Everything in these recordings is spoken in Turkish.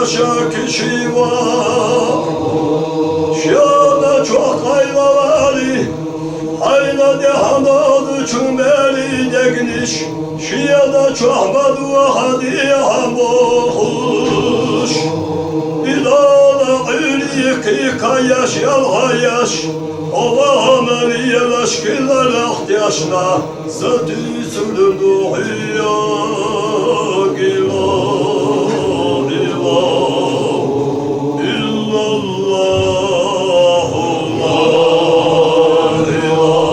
başa kişi var. Şiyada çok kayvavari, hayla dehanadı çümbeli degniş. Şiyada çok badua hadi hamohuş. İdala üliki kayaş yalhayaş. Allah'ın yelaşkiler ahtiyaşla zatü sürdü hıyya gila ilah illallah Allah ilah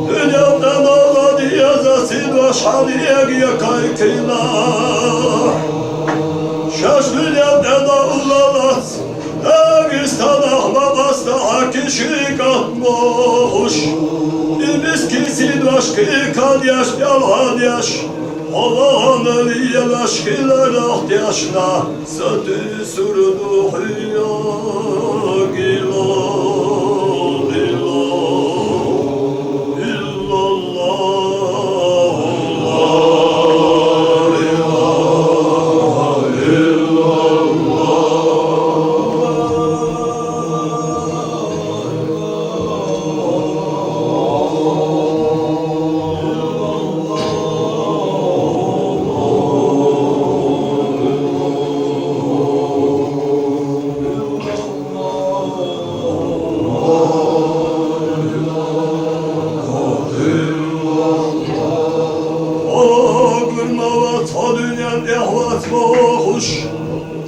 Dünyadan ağladı yazasın aşağıya yakaykıyla. Şaş dünyadan ağlalat Dağıstan ahmabasta kişi kalkmış. İmiskisin aşkı kalyaş yalhan yaş. Allah'ın yelaşkiler ahtiyaşla zatü sürdü hıyya ilah illallah Allah hoş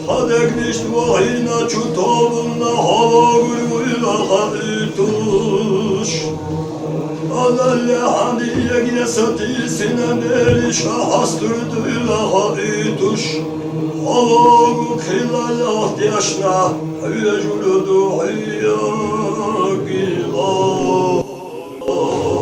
hadek nicht vahina çutobunla hava gülgüyle hadituş adalle haniye gine satisine neri şahastırdıyla hadituş hava gülgüyle ahtiyaşna hüyeculudu hıyya gila Allah